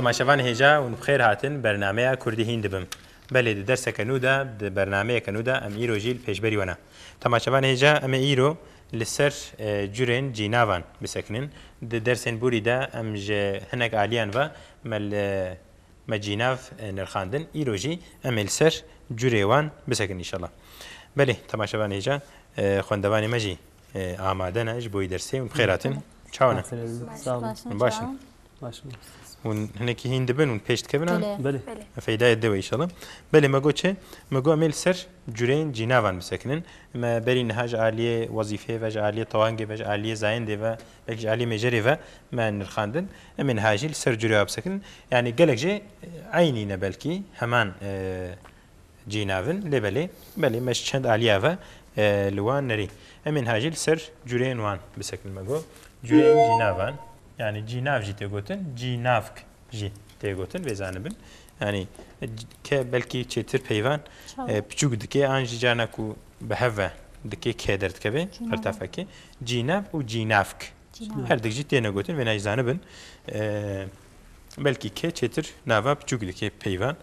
تماشاوان هێژا و بخێر هاتن بەرنمەیە کوردی هین دبم بەلێ دەرسەکە نودا بەرنمەیەکە نودا ئەم ئیرۆژیل پێشبەری وەنا تەماشاوان هێژا ئەمە ئیرۆ لەسەر جورێن جیناوان بسەکنن دەرسێن بوریدا ئەم هەنێک ئالیان بە مەجیناو نرخاندن ئیرۆژی ئەمێ لەسەر جورێوان بسەکن ئینشەڵا بەلێ تەماشاوان هێژا خوێندەوانی مەژی ئامادەنەش بۆی دەرسێ و بخێراتن چاونە باشن هەنێکی هین دەبن و پێشتکەبنان فەیدایەت دەوە ئینشەڵا بەلێ مەگۆ چێ مەگۆ ئەمێ لەسەر جورێن جیناوان بسەکنن بەری نەهاژ ئالیە وەزیفێ ڤەژ ئالیە تەوانگێ ڤەژ ئالیە زایندێڤە بەلکیش ئالیە مێژەرێڤە مان نرخاندن ئەمێ نەهاژی لەسەر جورێوا بسەکن یعنی گەلێک ژێ عینی نەبەلکی هەمان جیناون لێ بەلێ مەش چەند ئالیاڤە لوان نەری ئەمێ نەهاژی لەسەر جورێن وان بسەکن مەگۆ جورێن جیناوان yani cinav jî têgotin, cinavk jî têgotin vêzane bin. Yani ke belkî çêtir peyvan piçûk dike an jî cana ku bi hev ve dike kê derdikeve her tafekê cinav û cinavk. Her dik jî têne gotin vê nayîzane bin. Belkî ke çêtir nava piçûk dike peyvan.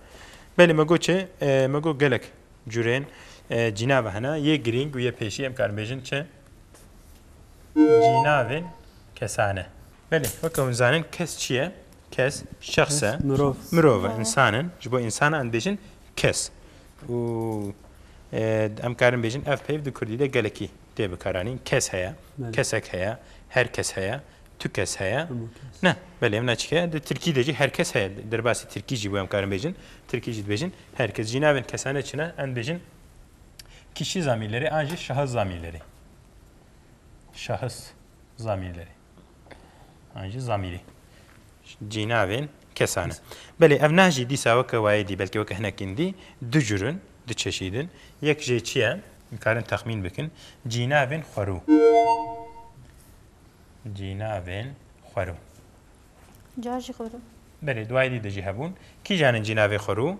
Belê me goçe me go gelek curên cinav hene yê girîng û yê pêşî em karin bêjin çi cinavên kesane. بله وەکەون زانن کەس چییە؟ کەس شخصە مرۆڤە ئینسانن ji بۆ ئینسانان بێژن کەس و ئەم کارن بێژن ئەف پێی دی کوردیدە گەلێکی تێ بکارانین کەس هەیە کەسێک هەیە هەر کەس هەیە تو کەس هەیە نه بەێ ئەم ناچکەیە ترکی دەژی هەر کەس هەیە دەرباسی ترکیژی بۆ ئەم کارن بێژن ترکیژی بێژن هەر کەس جی ناوێن کەسانە چنە ئەم بێژن kişi zamirleri ancak şahıs zamirleri şahıs zamirleri Anji zamiri. Cinavên kesane. Belê ev najî dîsa weke wayê dî belkî weke hinekîn dî du curün, du çeşîdin. Yek jê çi ye? Karin texmîn bikin. Cinavên xwerû. Cinavên xwerû. Car jî xwerû. Belê duayê dî de jî hebûn. Kî janên cinavê xwerû?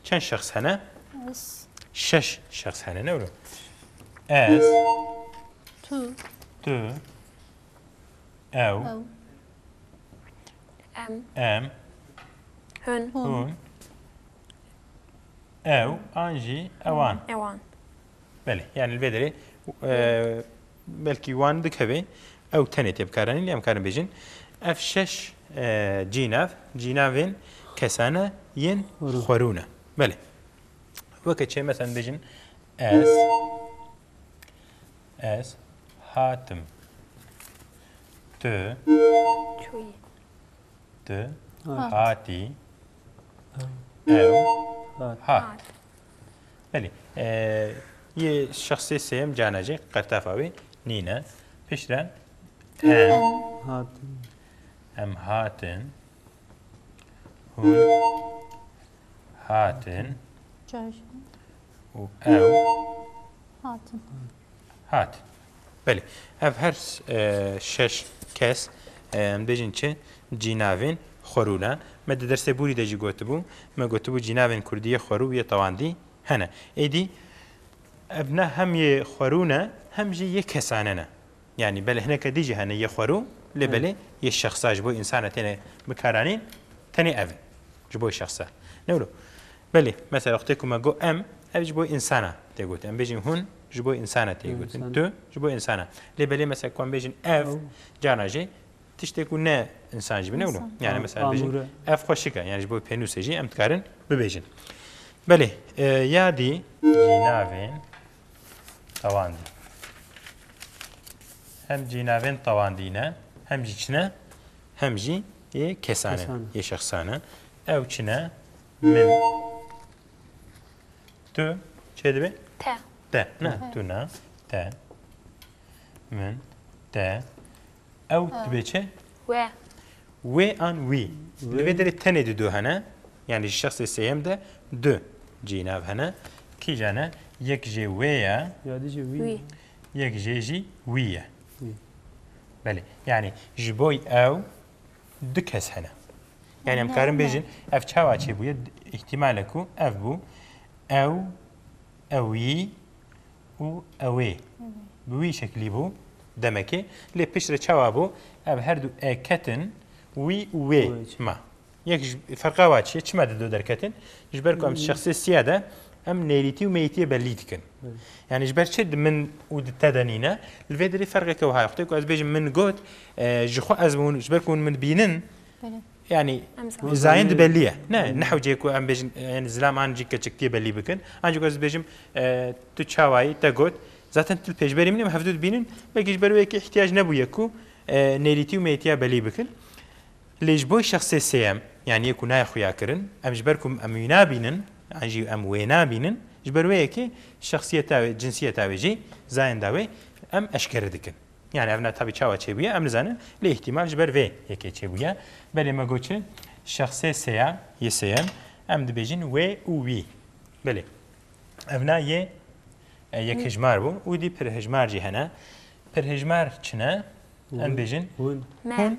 Çend şexs hene? Şeş şexs hene ne wilo? Ez. Tu. Ew. Em. Hûn. Ew. An jî ewan. Belê yani li vê derê belkî wan dikeve ew tenê tê bikaranîn lê em karin bêjin ev şeş cînavên kesane yên xwerû ne. Belê. Weke çê mesela bêjin ez hatim. Tu. Tu. Hati. Ev. Hat. Belê. Yê şexsê sêyem canecê qertafa wê nîne. Piştre em hatin. Hûn hatin. û ew hatin. Belê. Ev her şeş kes em bêjin çi cînavên xwerû ne. Me di dersê bûrî de jî gotibû. Me gotibû cînavên Kurdiyê xwerû yê tewandî hene. Êdî ev ne hem yê xwerû ne hem jî yê kesane ne. Yani belê hineke dî jî hene yê xwerû lê belê yê şexsa ji bo însana têne bikaranîn tenê ev ji bo şexsa. Ne wilo? Belê mesela wextê ku me got em ev ji bo însana tê gotin. Em bêjin hûn ji bo însana tê gotin. Tu ji bo însana. Lê belê mesela ku em bêjin ev cana jê tiştê ku ne insan jî ne wilo? Yani mesela bêjin ev xweşik e yani ji bo pênûsê jî em dikarin bibêjin. Belê yadî cînavên tewandî. Hem cînavên tewandî ne hem jî çi ne hem jî yê kesane yê şexsane. Ew çi ne min tu çê dibe? Te. Ne tu ne te min te ew dibe çi? Wê an wî. Li vê derê tenê di du hene yani şexsê sêyem de du cînav hene. Kî jane yek jê wê ye yek jê jî wî ye. Belê yani ji bo ew du kes hene. Yani em karin bêjin ev çawa çêbûye ihtimale ku ev bû ew ewî û ewê bi wî şeklî bû demekê lê piştre çawa bû ev her du ketin wî û wê ma یەک فەرقا وا چیە چما دەدۆ دەرکەتن ji ber ku em şexsê siya de em nêrîtî û meyîtiye belî dikin yani ji ber çi min û di te de nîne li vê derê ferqeke wiha ye ku ez bêjim min got ji xwe ez hûn ji ber ku hûn min bînin yani zayin dibelliye ne nehewcê ku em bêjin yani zilam an cî keçiktiye belî bikin ancak ez bêjim tu çawayî te got zaten tu pêşberî min hevdû dibînin belkî ji ber wê yekê ihtiyac nebûye ku nêrîtî û meyîtiya belî bikin lê ji bo şexsê sêyem yani yek ku nayê xuya kirin em ji ber ku em wî nabînin jî em wê nabînin ji ber wê yekê şexsiyeta wê cinsiyeta wê jî zayenda wê em eşkere dikin yani ev ne tabii çawa çêbûye em nizanin lê ihtimal ji ber vê yekê çêbûye belê me goçi şexsê sêya yê sêyem em dibêjin wê û wî belê ev na yê yek hejmar bû û dî pirhejmar jî hene pirhejmar çine em bêjin hûn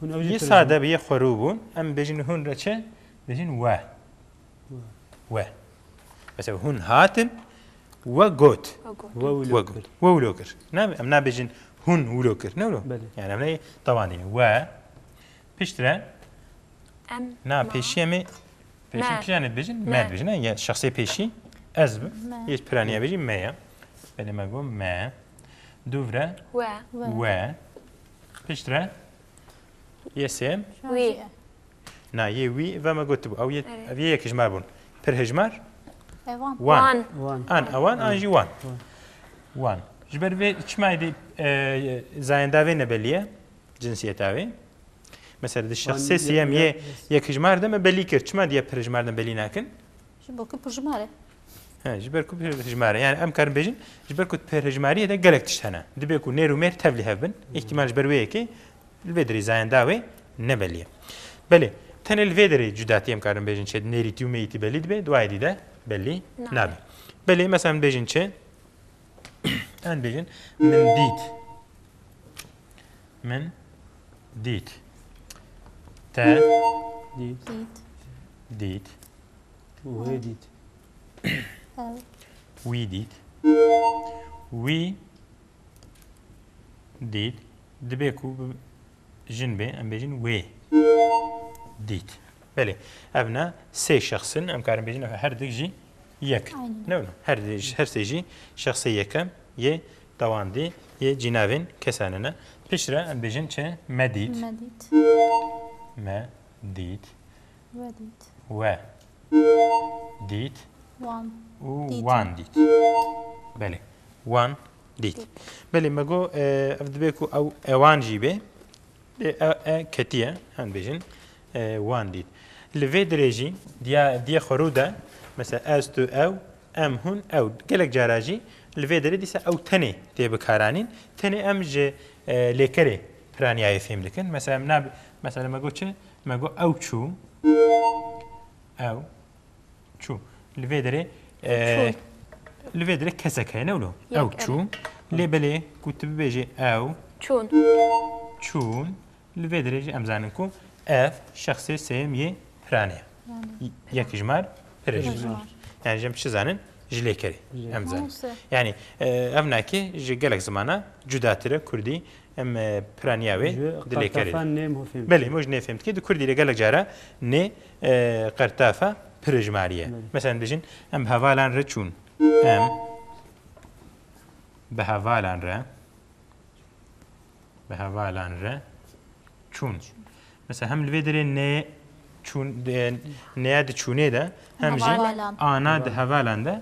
yê sade bi yê xwerû bûn em bêjin hûn re çi bêjin we we mesela hûn hatin we got we wilo kir em nabêjin hûn wilo kir ne wilo yani em neyê tawanî we piştre na pêşî em ê pêşî kîjan dibêjin me dibêjin ya şexsê pêşî ez bi yê piraniya bêjî me ye belê me got me dûvre we piştre yê sêm na yê wî ve me gotibû ew yê yek hejmar bûn pirhejmar wan an ewan an jî wan ji ber vê çima êdî zayenda wê nebeliye cinsiyeta wê mesela di şexsê sêyem yê yek hejmar de me belî kir çima diye pirhejmar de belî nakin ji bo ku pirjimare ji ber ku pirhejmar yani em karin bêjin ji ber ku pirhejmariyê de gelek tişt hene dibe ku nêr û mêr tevlî hev bin ihtimal ji ber wê yekê li vê derê zayenda wê nebeliye belê tenê li vê derê cudatî em karin bêjin çê nêrîtî û meyîtî belî dibe duayê dî de belî nabe belê mesela bêjin çê em bêjin min dît te dît wî dît wî dît dibe ku jin bê em bêjin wê dît belê ev ne sê şexsin em karin bêjin her dik jî yek ne her sê jî şexsê yekem yê tawandî yê cînavên kesan ne piştre em bêjin çi me dît me dît we dît û wan dît belê wan dît belê me got ev dibe ku ew ewan jî bê ketiye em bêjin wan dît li vê derê jî diya xwerû de mesela ez tu ew em hûn ew gelek cara jî li vê derê dîsa ew tenê tê bikaranîn tenê em ji lêkerê piraniyayê fêm dikin mesela em mesela me got çi me got ew çû li vê derê li vê derê kesek heye ne wilo ew çû lê belê ku tu bibêjî ew çûn li vê derê jî em zanin ku ev şexsê sêyem yê piraniye yek hejmar pirhejmar yani jem çi zanin ji lêkerê em zanin yani ev nakê ji gelek zimana cudatire Kurdî em piraniya wê di lêkerê belê moj nê fêm dike di Kurdî de gelek cara nê qertafa pirhejmariye mesela bêjin em hevalan re çûn em bi hevalan re çûn mesela hem li vê derê nêya di çûnê de hem jî ana di hevalan de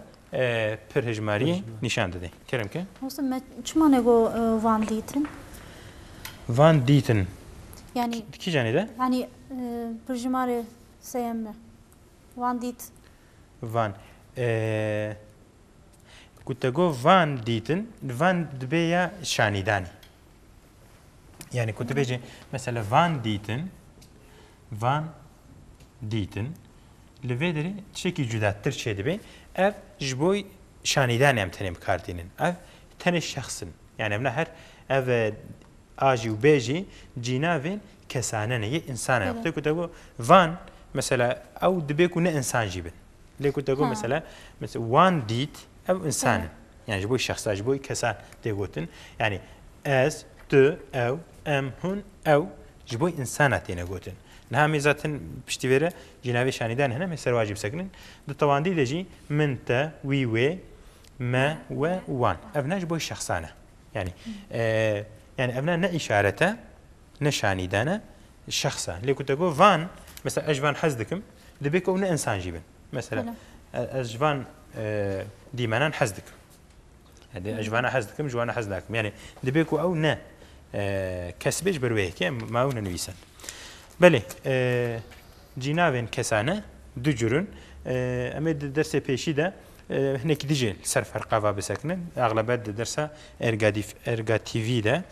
pirhejmariyê nîşan dide kerem ke çima ne got van dîtin van dîtin yani kî canê de yani pirjimare sêyem me van dît van ku te got van dîtin van dibe ya şanîdanî yani ku tu bêjî mesela van dîtin li vê derê tişekî cudattir çê dibe ev ji bo şanîdanê em tenê bikardînin ev tenê şexsin yani em ne her ev a jî û b jî cînavên kesane ne yê insan e ku te got van mesela ew dibe ku ne insan jî bin lê ku te got mesela wan dît ev insanin yani ji bo şexsa ji bo kesan tê gotin yani ez tu ew em hûn ew ji bo insana têne gotin niha mê zatin piştî vê re cînavê şanîdan hene me serwacî bisekinin di tewandî de jî min te wî wê me we wan ev ne ji bo şexsan e yani yani ev ne îşarete ne şanîdan e şexsa lê ku te got van mesela ez ji van hez dikim dibe ku ew ne insan jî bin mesela ez ji van dîmenan hez dikim ez ji vana hez dikim ji wana hez nakim yani dibe ku ew ne kesbê ji ber wê heke em ma ew nenivîsin belê cînavên kesane du cürün em ê di dersê pêşî de hinekî dijî ser ferqava bisekinin eglebet di dersa ergatîvî de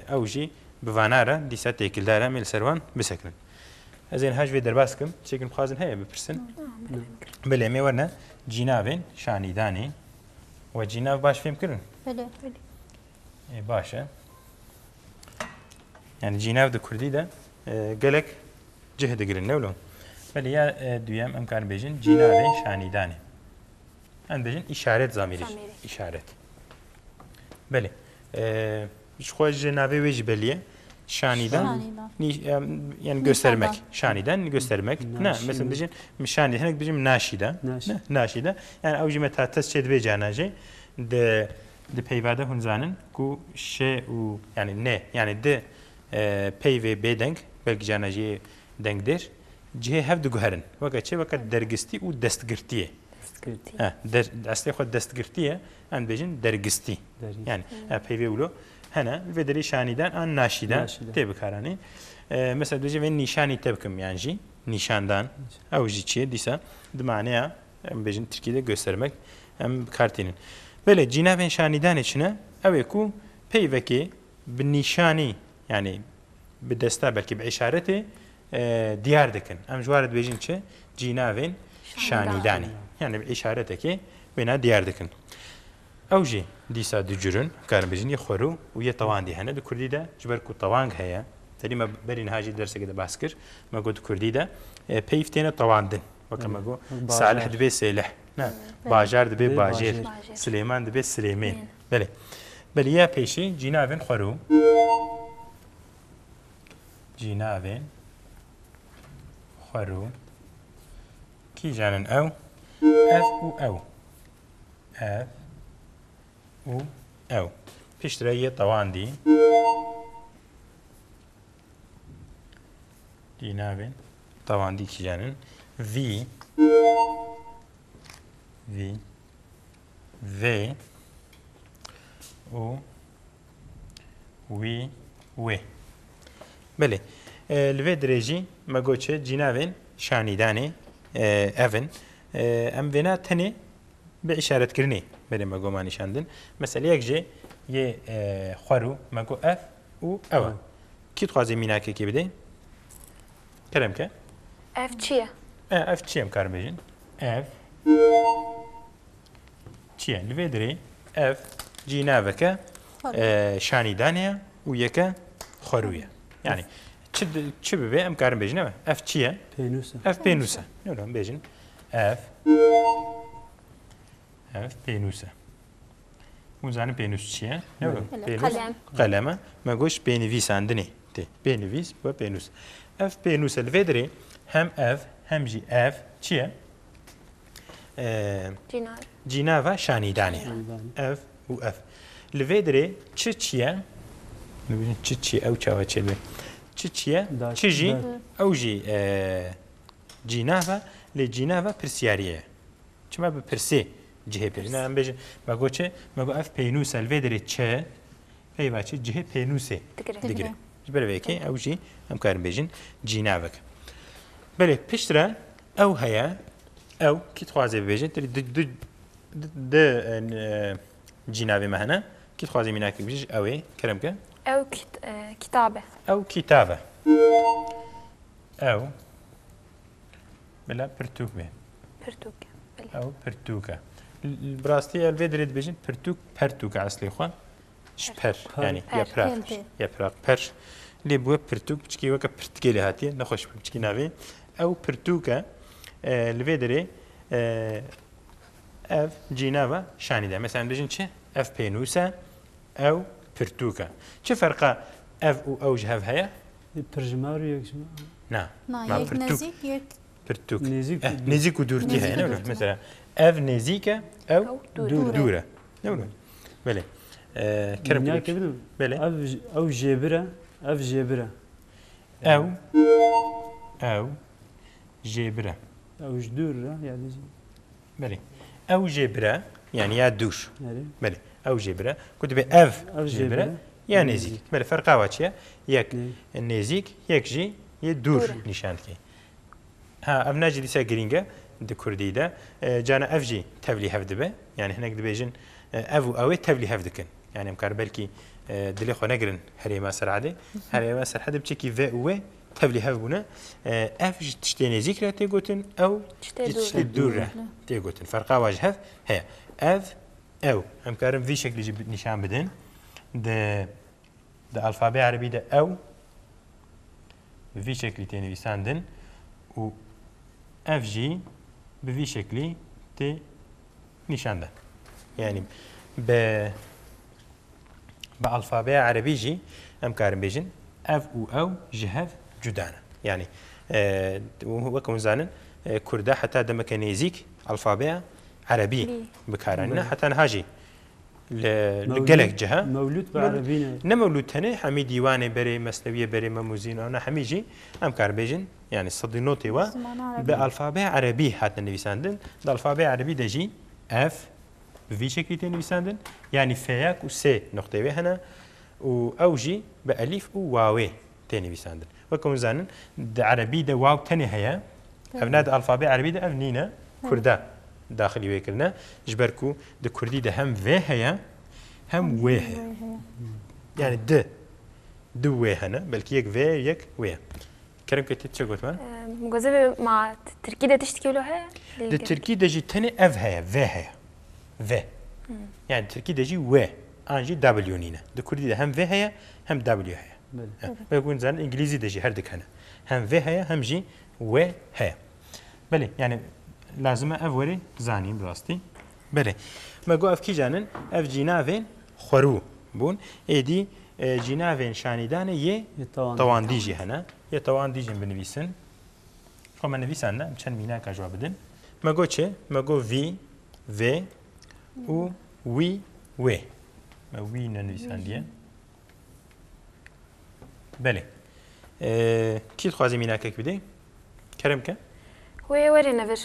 ew jî bi vana re dîsa têkildar em ê li ser wan bisekinin ez ên her ji vê derbas bikim çêkin bixwazin heye bipirsin belê em ê werne cînavên şanîdanê ve cînav baş fêm kirin بله baş e yani cînav di Kurdî de gelek cih digirin ne wilo belê ya duyem em karin bêjin cînavên şanîdanê em bêjin îşaret zamirî îşaret belê ji xwe ji navê wê jî belî ye şanîdan yani göstermek şanîdan göstermek ne mesela bêjin şanî hinek bêjin naşîda naşîda yani ew jî me ta tes çê dibê cana jê di peyvada hûn zanin ku şê û yani ne yani di peyvê bêdeng belkî cana jî dengdir cihê hev diguherin weke çê weke dergistî û destgirtiyê destê xwe destgirtiye em bêjin dergistî yani peyvê wilo hene vê derê şanîdan an naşîdan tê bikaranî mesela dêjê vê nîşanî te bikim yan jî nîşandan ew jî çi ye dîsa di maneya em bêjin Tirkiyede göstermek em bikartînin belê cînavên şanîdanê çi ne ew ê ku peyvekê bi nîşanî yani bi desta belkî bi îşaretê diyar dikin em ji waret bêjin çi cînavên şanîdanê yani bi îşaretekê wêna diyar dikin ew jî dîsa dicûrin karin bêjin yê xweru û yê tewandî hene di Kurdî de ji ber ku tewang heye terî me berî niha jî dersekê de bas kir me got di Kurdî de peyv têne tewandin weke me got salih dibe sêlih bajar dibe bajêr Silêman dibe Silêmê belê belê ya pêşî cînavên xweru cînavên xweru kî canin ew ev û ew ev û ew piştre yê tewandî cînavên tewandî kî canin vî vê û wî wê belê li vê dirê jî me got çi cînavên şanîdanê evin em vêna tenê bi îşaretkirinê belê me got ma nîşandin mesela yek jê yê xweru me got ev û ew e kî dixwaze mînakekê bide kerem ke ev çi ye ev çi em karin bêjin ev çi ye li vê dirê ev cînaveke şanîdanê ye û yeke xweru ye yani çi bibe em karin bêjin ew ev çi ye ev pênûs e ne wilo em bêjin ev pênûs e hûn zanin pênûs çi ye ne wilo kalem qelem e me got pênivîsandinê tê pênivîs ve pênûs ev pênûs e li vê dirê hem ev hem jî ev çi ye cinar cînava şanîdanê ye ev û ev li vê dirê çi ye çi ew çawa çêbe çi ye çi jî ew jî cînava lê cînava pirsiyarî ye çima bi pirsê cihê pêjin em bêjin me got çi me got ev pênûs e li vê dirê çi peyva çi cihê pênûsê digire ji ber vêkê ew jî em karin bêjin cînavek belê piştre ew heye ew kî dixwaze bibêjin di cînavê me hene kî dixwaze mînakê bibêjin ew ê kerem ke ev kitabe ew kîtab e ew bila pirtûk bê pirtûk ew pirtûk e bi rastî ev vê dirê dibêjin pirtûk pertûk e eslê xwe ji per yani yaprak per lê bu pirtûk piçikê weke pirtgêlê hatiye nexweş piçikî navê ew pirtûk e li vê dirê ev cînava şanîde mesela bêjin çi ev pênûs e ew pirtûk e çi ferqa ev û ew ji hev heye پرژمار و یک نا نا ما یک پرتوک نزیک یک پرتوک نزیک نزیک و دوورتی نزیک هەیە و نەوە دوورتر. مثلا ئەv نێزیکە ئەو أو دور. دوورە نەوە بەێ کەرم دنیا که بدون بەێ او جبره او جبره ئەو ئەو ژێبرە او جدور یعنی بەێ ئەو ژێبرە یعنی یا دووش یعنی بەێ ئەو ژێبرە کو دەبێ ئەv او ژێبرە جبره یا نێزیک بەێ فەرقاوە چییە یەک نه. نێزیک یەکژی یە دوور دوورە. نیشانکەی ها ئەم ناجی دیسە گرینگە di Kurdî de cana ev jî tevlî hev dibe yani hinek dibêjin ev û ew ê tevlî hev dikin yani em kar belkî dilê xwe negirin herêma Serhadê herêma Serhadê bi çekî vê û wê tevlî hev bûne ev ji tiştê nêzik re tê gotin ew تشتي ji دور. tiştê dûr re tê gotin ferqa wa ji hev heye ev ew em karin vî şeklî jî nîşan bidin di alfabê erebî de ew vî şeklî tê nivîsandin û ev jî bi vî şeklî tê nîşanda yani bi alfabeya erebî jî em karin bêjin ev û ew ji hev cuda ne yani wek hûn zanin Kurda heta demeke nêzik alfabeya erebî bikaranîne heta niha jî li gelek ciha مولود به عربی نه ne mevlûd tenê hemî dîwanê berê mesneviye berê memûzîn ona hemî jî em karbêjin yani sedî notê we زمان bi عربی alfabeya erebî hatine nivîsandin di alfabeya erebî de jî ev bi vî şeklî tê nivîsandin yani feyak û sê noqtê wê hene û ew jî bi elîf û wawê tê nivîsandin wek hûn zanin di erebî de waw tenê heye ev ne di alfabeya erebî de ev nîne Kurda daxilî wê kirine ji ber ku di Kurdî de hem vê heye hem wê heye yani di wê hene belkî yek vê yek wê kerem ketî çi gotman مجازفة مع تركي ده تشتكي له هي di Tirkî de jî tenê ev heye vê heye vê yani Tirkî de jî wê an jî w nîne di Kurdî de hem vê heye hem w heye بله wek hûn zanin İngilîzî de jî her dik hene hem vê heye hem jî wê heye belê yani lazim e ev werê zanîn bi rastî belê me got ev kîjanin ev cînavên xwerû bûn êdî cînavên şanîdanê yê یه توان tawandî jî hene yê tawandî jî binivîsin xwe me nivîsan de çend mînaka jwa bidin me got çi me got vî vê û wî wê me wî ne nivîsandiye belê kî dixwaze mînakek bidê kerem ke وي وري نفر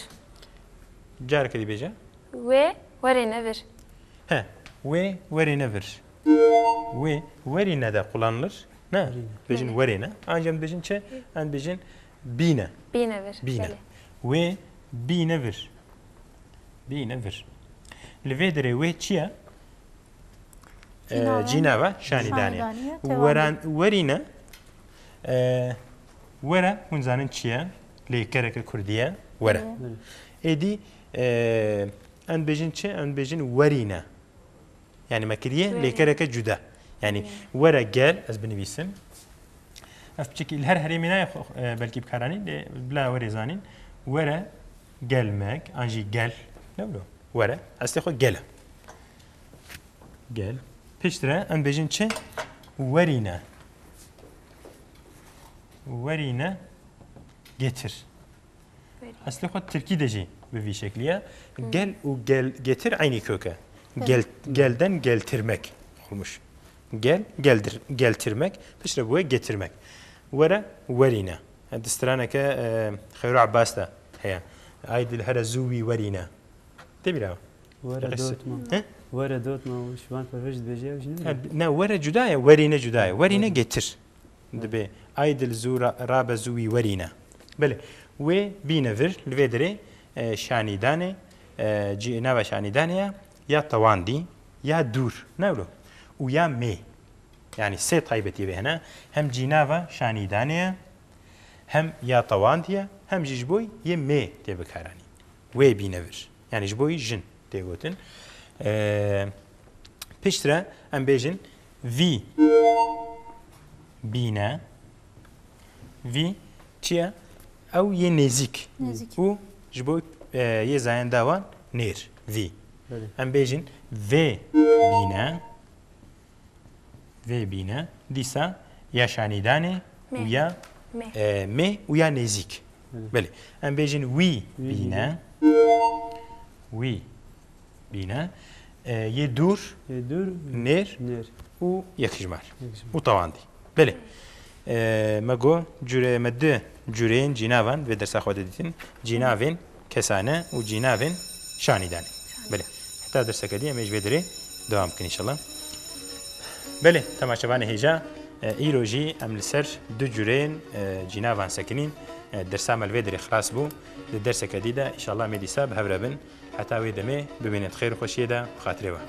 careke dibêje وي وري نفر he wê werê nevir wê werî ne de kullanılır ne bêjin werê ne ancak bêjin çi em bêjin bîne بي نفر bîne wê bî nevir bî nevir li vê derê wê çi ye cînava şanîdanê شانیدانیه weran werî ne were hûn zanin çi ye lêkereke Kurdî ye were êdî em bêjin çi em bêjin werî ne yani me kiriye lêkereke cuda yani were gel ez binivîsim ev piçekî li her herêmê naye belkî bikaranîn lê bila werê zanîn were gelmek an jî gel ne bilo were estê xwe gel e gel piştre em bêjin çi werî ne werî ne getir اصلی خود ترکی دجی به وی شکلیه گل و گل getir aynı köke gelden geltirmek olmuş geltirmek pişre bu getirmek were werine distraneke Xeyru Abbas da heye aydil hera zuwi werine tebira وره دوت ما وره دوت ما وشوان فرفجد بجيه وشنو ne were cudaya werine cudaya werine getir dibe aydil zura rabe zuwi werine bele wê bînevir li vê derê şanîdanê nava şanîdanê ya tewandî ya dûr ne wilo û ya mê yani sê taybetî vê hene hem cînava şanîdanê hem ya tewand ye hem jî ji bo yê mê tê bikaranîn wê bînevir yani ji bo jin tê gotin piştre em bêjin vî bîne vî çi ye ew yê nêzik نزیک û ji bo yê zayen dawan nêr vî بله em bêjin vê bîne dîsa ya şanîdanê مێ. ویا مێ. مێ ویا نێزیک بەێ ئەم بێژین وی بینە وی بینە یە دوور يدور نێر نير و یەکژمار و تەواندی بەێ مەگۆ مەدە جورێن جیناوان بێ دەرساخوا دەدیتن جیناوێن کەسانە و جیناوێن شانیدانێ بەێ هەتا دەرسەکەدی ئەمێژ بێ درێ داوام بکەن ئینشەڵا بەێ تەماشەوانە هێژا ئیرۆژی ئەم لەسەر دو جورێن جیناوان سەکنین دەرسا مەلوێ دەرێ خلاص بوو لە دەرسەکە دیدا ئینشەڵا مێ دیسا بە هەورە بن هەتا وێ دەمێ ببینێت خێر و خۆشیێدا خاترێەوە